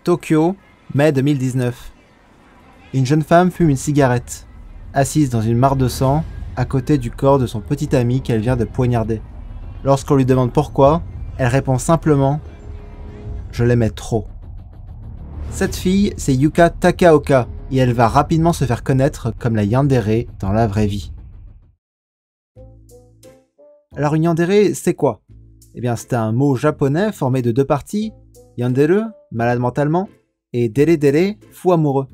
Tokyo, mai 2019. Une jeune femme fume une cigarette, assise dans une mare de sang, à côté du corps de son petit ami qu'elle vient de poignarder. Lorsqu'on lui demande pourquoi, elle répond simplement « Je l'aimais trop ». Cette fille, c'est Yuka Takaoka, et elle va rapidement se faire connaître comme la yandere dans la vraie vie. Alors une yandere, c'est quoi? Eh bien c'est un mot japonais formé de deux parties, yandere, malade mentalement, et dere dere, fou amoureux.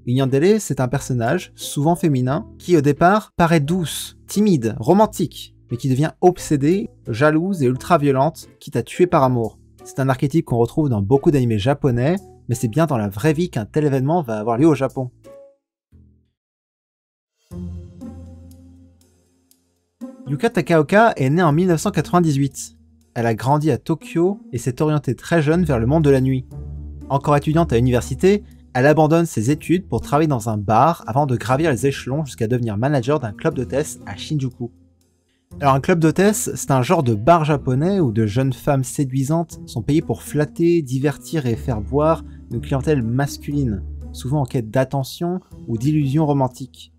Une yandere, c'est un personnage, souvent féminin, qui au départ paraît douce, timide, romantique, mais qui devient obsédée, jalouse et ultra-violente, quitte à tuer par amour. C'est un archétype qu'on retrouve dans beaucoup d'animés japonais, mais c'est bien dans la vraie vie qu'un tel événement va avoir lieu au Japon. Yuka Takaoka est née en 1998. Elle a grandi à Tokyo et s'est orientée très jeune vers le monde de la nuit. Encore étudiante à l'université, elle abandonne ses études pour travailler dans un bar avant de gravir les échelons jusqu'à devenir manager d'un club d'hôtesse à Shinjuku. Alors un club d'hôtesse, c'est un genre de bar japonais où de jeunes femmes séduisantes sont payées pour flatter, divertir et faire boire une clientèle masculine, souvent en quête d'attention ou d'illusions romantiques.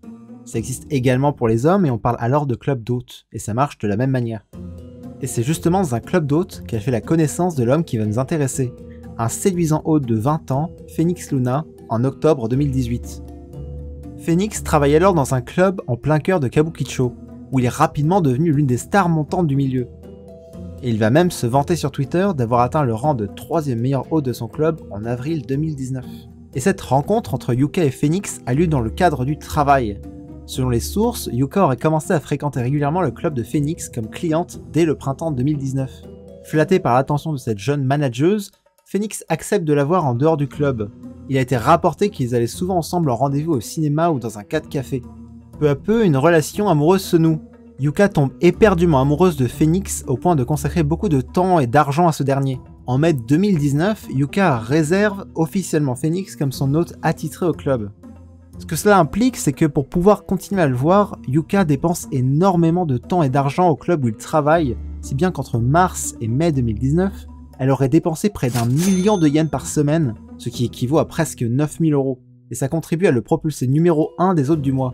Ça existe également pour les hommes et on parle alors de club d'hôtes, et ça marche de la même manière. Et c'est justement dans un club d'hôtes qu'elle fait la connaissance de l'homme qui va nous intéresser, un séduisant hôte de 20 ans, Phoenix Luna, en octobre 2018. Phoenix travaille alors dans un club en plein cœur de Kabukicho, où il est rapidement devenu l'une des stars montantes du milieu. Et il va même se vanter sur Twitter d'avoir atteint le rang de 3e meilleur hôte de son club en avril 2019. Et cette rencontre entre Yuka et Phoenix a lieu dans le cadre du travail. Selon les sources, Yuka aurait commencé à fréquenter régulièrement le club de Phoenix comme cliente dès le printemps 2019. Flatté par l'attention de cette jeune manageuse, Phoenix accepte de la voir en dehors du club. Il a été rapporté qu'ils allaient souvent ensemble en rendez-vous au cinéma ou dans un 4-café. Peu à peu, une relation amoureuse se noue. Yuka tombe éperdument amoureuse de Phoenix au point de consacrer beaucoup de temps et d'argent à ce dernier. En mai 2019, Yuka réserve officiellement Phoenix comme son hôte attitré au club. Ce que cela implique, c'est que pour pouvoir continuer à le voir, Yuka dépense énormément de temps et d'argent au club où il travaille, si bien qu'entre mars et mai 2019, elle aurait dépensé près d'1 million de yens par semaine, ce qui équivaut à presque 9000 €, et ça contribue à le propulser numéro 1 des hôtes du mois.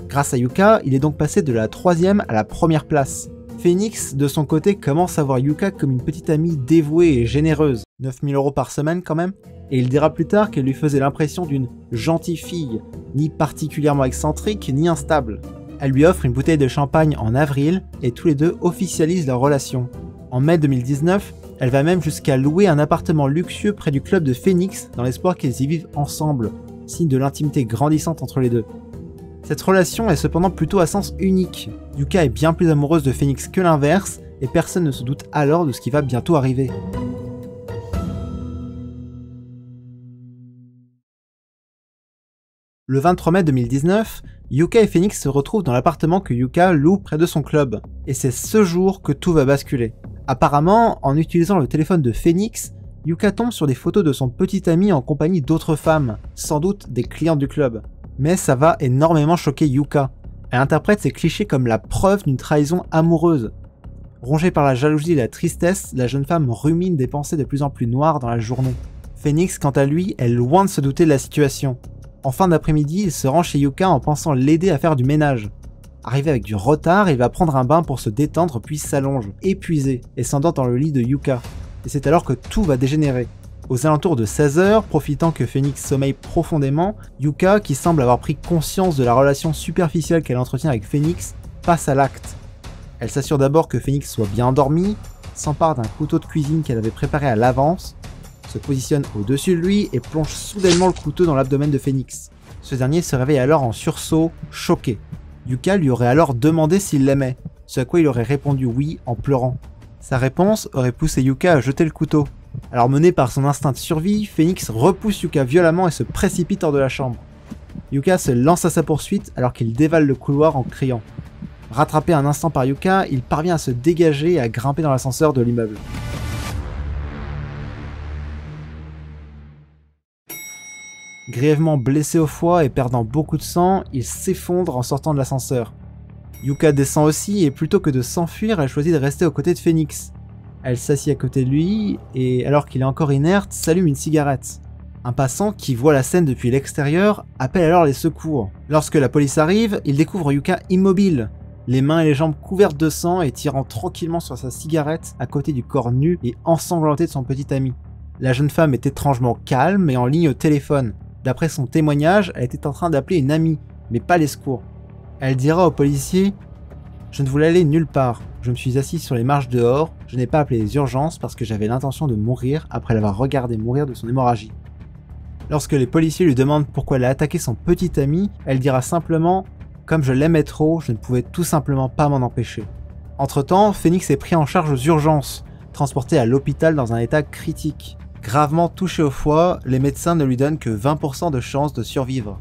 Grâce à Yuka, il est donc passé de la 3e à la 1re place. Phoenix, de son côté, commence à voir Yuka comme une petite amie dévouée et généreuse, 9000 € par semaine quand même, et il dira plus tard qu'elle lui faisait l'impression d'une gentille fille, ni particulièrement excentrique, ni instable. Elle lui offre une bouteille de champagne en avril, et tous les deux officialisent leur relation. En mai 2019, elle va même jusqu'à louer un appartement luxueux près du club de Phoenix dans l'espoir qu'ils y vivent ensemble, signe de l'intimité grandissante entre les deux. Cette relation est cependant plutôt à sens unique. Yuka est bien plus amoureuse de Phoenix que l'inverse, et personne ne se doute alors de ce qui va bientôt arriver. Le 23 mai 2019, Yuka et Phoenix se retrouvent dans l'appartement que Yuka loue près de son club. Et c'est ce jour que tout va basculer. Apparemment, en utilisant le téléphone de Phoenix, Yuka tombe sur des photos de son petit ami en compagnie d'autres femmes, sans doute des clientes du club. Mais ça va énormément choquer Yuka. Elle interprète ces clichés comme la preuve d'une trahison amoureuse. Rongée par la jalousie et la tristesse, la jeune femme rumine des pensées de plus en plus noires dans la journée. Phoenix, quant à lui, est loin de se douter de la situation. En fin d'après-midi, il se rend chez Yuka en pensant l'aider à faire du ménage. Arrivé avec du retard, il va prendre un bain pour se détendre puis s'allonge, épuisé, et s'endort dans le lit de Yuka. Et c'est alors que tout va dégénérer. Aux alentours de 16 h, profitant que Phoenix sommeille profondément, Yuka, qui semble avoir pris conscience de la relation superficielle qu'elle entretient avec Phoenix, passe à l'acte. Elle s'assure d'abord que Phoenix soit bien endormi, s'empare d'un couteau de cuisine qu'elle avait préparé à l'avance, se positionne au-dessus de lui et plonge soudainement le couteau dans l'abdomen de Phoenix. Ce dernier se réveille alors en sursaut, choqué. Yuka lui aurait alors demandé s'il l'aimait, ce à quoi il aurait répondu oui en pleurant. Sa réponse aurait poussé Yuka à jeter le couteau. Alors mené par son instinct de survie, Phoenix repousse Yuka violemment et se précipite hors de la chambre. Yuka se lance à sa poursuite alors qu'il dévale le couloir en criant. Rattrapé un instant par Yuka, il parvient à se dégager et à grimper dans l'ascenseur de l'immeuble. Grièvement blessé au foie et perdant beaucoup de sang, il s'effondre en sortant de l'ascenseur. Yuka descend aussi et plutôt que de s'enfuir, elle choisit de rester aux côtés de Phoenix. Elle s'assied à côté de lui et, alors qu'il est encore inerte, s'allume une cigarette. Un passant qui voit la scène depuis l'extérieur appelle alors les secours. Lorsque la police arrive, il découvre Yuka immobile, les mains et les jambes couvertes de sang et tirant tranquillement sur sa cigarette à côté du corps nu et ensanglanté de son petit ami. La jeune femme est étrangement calme et en ligne au téléphone. D'après son témoignage, elle était en train d'appeler une amie, mais pas les secours. Elle dira au policier « Je ne voulais aller nulle part. Je me suis assis sur les marches dehors, je n'ai pas appelé les urgences parce que j'avais l'intention de mourir après l'avoir regardé mourir de son hémorragie. » Lorsque les policiers lui demandent pourquoi elle a attaqué son petit ami, elle dira simplement « Comme je l'aimais trop, je ne pouvais tout simplement pas m'en empêcher. » Entre-temps, Phoenix est pris en charge aux urgences, transporté à l'hôpital dans un état critique. Gravement touché au foie, les médecins ne lui donnent que 20% de chances de survivre.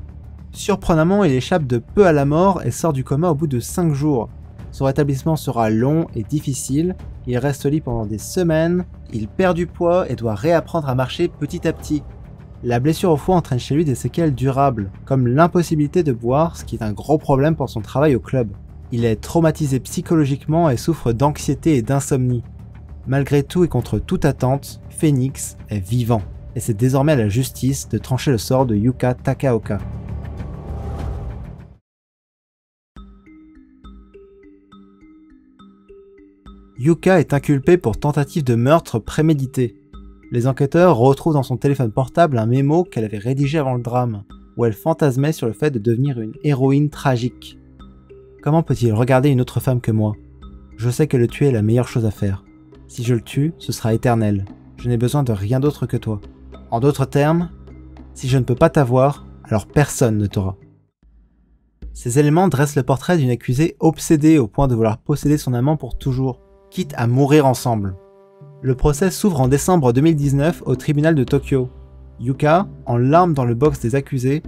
Surprenamment, il échappe de peu à la mort et sort du coma au bout de 5 jours. Son rétablissement sera long et difficile, il reste au lit pendant des semaines, il perd du poids et doit réapprendre à marcher petit à petit. La blessure au foie entraîne chez lui des séquelles durables, comme l'impossibilité de boire, ce qui est un gros problème pour son travail au club. Il est traumatisé psychologiquement et souffre d'anxiété et d'insomnie. Malgré tout et contre toute attente, Phoenix est vivant, et c'est désormais à la justice de trancher le sort de Yuka Takaoka. Yuka est inculpée pour tentative de meurtre prémédité. Les enquêteurs retrouvent dans son téléphone portable un mémo qu'elle avait rédigé avant le drame, où elle fantasmait sur le fait de devenir une héroïne tragique. Comment peut-il regarder une autre femme que moi? Je sais que le tuer est la meilleure chose à faire. Si je le tue, ce sera éternel. Je n'ai besoin de rien d'autre que toi. En d'autres termes, si je ne peux pas t'avoir, alors personne ne t'aura. Ces éléments dressent le portrait d'une accusée obsédée au point de vouloir posséder son amant pour toujours, quitte à mourir ensemble. Le procès s'ouvre en décembre 2019 au tribunal de Tokyo. Yuka, en larmes dans le box des accusés,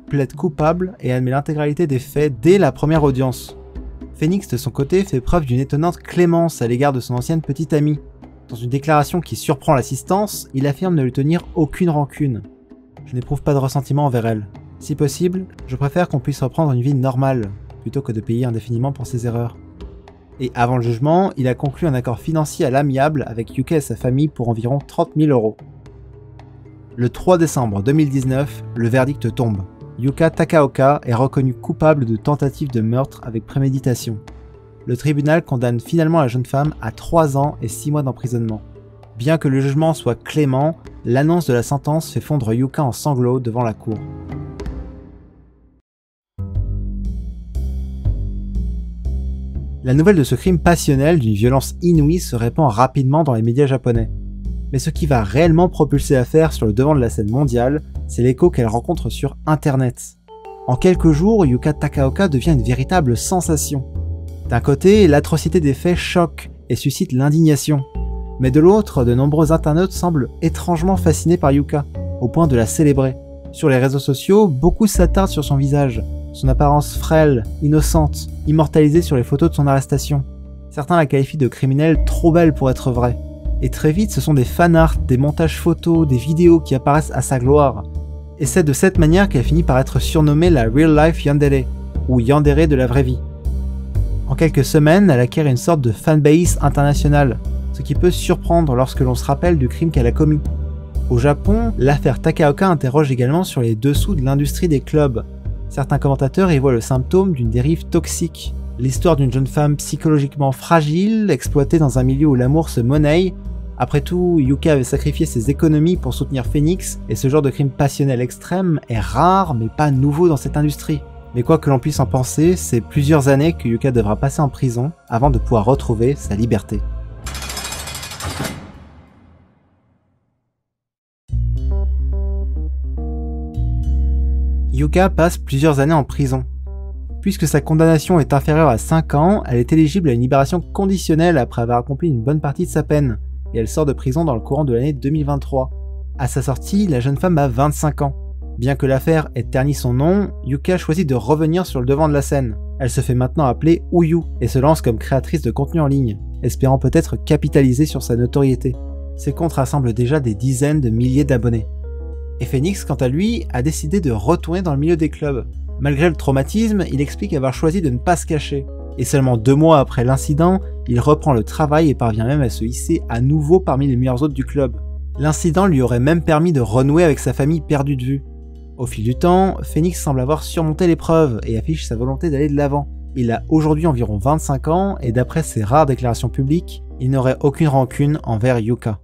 plaide coupable et admet l'intégralité des faits dès la première audience. Phoenix, de son côté, fait preuve d'une étonnante clémence à l'égard de son ancienne petite amie. Dans une déclaration qui surprend l'assistance, il affirme ne lui tenir aucune rancune. « Je n'éprouve pas de ressentiment envers elle. Si possible, je préfère qu'on puisse reprendre une vie normale, plutôt que de payer indéfiniment pour ses erreurs. » Et avant le jugement, il a conclu un accord financier à l'amiable avec Yuka et sa famille pour environ 30 000 €. Le 3 décembre 2019, le verdict tombe. Yuka Takaoka est reconnu coupable de tentative de meurtre avec préméditation. Le tribunal condamne finalement la jeune femme à 3 ans et 6 mois d'emprisonnement. Bien que le jugement soit clément, l'annonce de la sentence fait fondre Yuka en sanglots devant la cour. La nouvelle de ce crime passionnel d'une violence inouïe se répand rapidement dans les médias japonais. Mais ce qui va réellement propulser l'affaire sur le devant de la scène mondiale, c'est l'écho qu'elle rencontre sur Internet. En quelques jours, Yuka Takaoka devient une véritable sensation. D'un côté, l'atrocité des faits choque et suscite l'indignation. Mais de l'autre, de nombreux internautes semblent étrangement fascinés par Yuka, au point de la célébrer. Sur les réseaux sociaux, beaucoup s'attardent sur son visage, son apparence frêle, innocente, immortalisée sur les photos de son arrestation. Certains la qualifient de criminelle trop belle pour être vraie. Et très vite, ce sont des fanarts, des montages photos, des vidéos qui apparaissent à sa gloire. Et c'est de cette manière qu'elle finit par être surnommée la Real Life Yandere, ou Yandere de la vraie vie. En quelques semaines, elle acquiert une sorte de fanbase internationale, ce qui peut surprendre lorsque l'on se rappelle du crime qu'elle a commis. Au Japon, l'affaire Takaoka interroge également sur les dessous de l'industrie des clubs. Certains commentateurs y voient le symptôme d'une dérive toxique, l'histoire d'une jeune femme psychologiquement fragile, exploitée dans un milieu où l'amour se monnaie. Après tout, Yuka avait sacrifié ses économies pour soutenir Phoenix, et ce genre de crime passionnel extrême est rare mais pas nouveau dans cette industrie. Mais quoi que l'on puisse en penser, c'est plusieurs années que Yuka devra passer en prison avant de pouvoir retrouver sa liberté. Yuka passe plusieurs années en prison. Puisque sa condamnation est inférieure à 5 ans, elle est éligible à une libération conditionnelle après avoir accompli une bonne partie de sa peine, et elle sort de prison dans le courant de l'année 2023. À sa sortie, la jeune femme a 25 ans. Bien que l'affaire ait terni son nom, Yuka choisit de revenir sur le devant de la scène. Elle se fait maintenant appeler Uyu et se lance comme créatrice de contenu en ligne, espérant peut-être capitaliser sur sa notoriété. Ses comptes rassemblent déjà des dizaines de milliers d'abonnés. Et Phoenix, quant à lui, a décidé de retourner dans le milieu des clubs. Malgré le traumatisme, il explique avoir choisi de ne pas se cacher. Et seulement 2 mois après l'incident, il reprend le travail et parvient même à se hisser à nouveau parmi les meilleurs hôtes du club. L'incident lui aurait même permis de renouer avec sa famille perdue de vue. Au fil du temps, Phoenix semble avoir surmonté l'épreuve et affiche sa volonté d'aller de l'avant. Il a aujourd'hui environ 25 ans et d'après ses rares déclarations publiques, il n'aurait aucune rancune envers Yuka.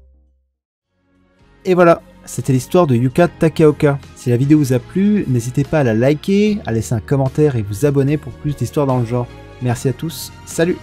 Et voilà, c'était l'histoire de Yuka Takaoka. Si la vidéo vous a plu, n'hésitez pas à la liker, à laisser un commentaire et vous abonner pour plus d'histoires dans le genre. Merci à tous, salut!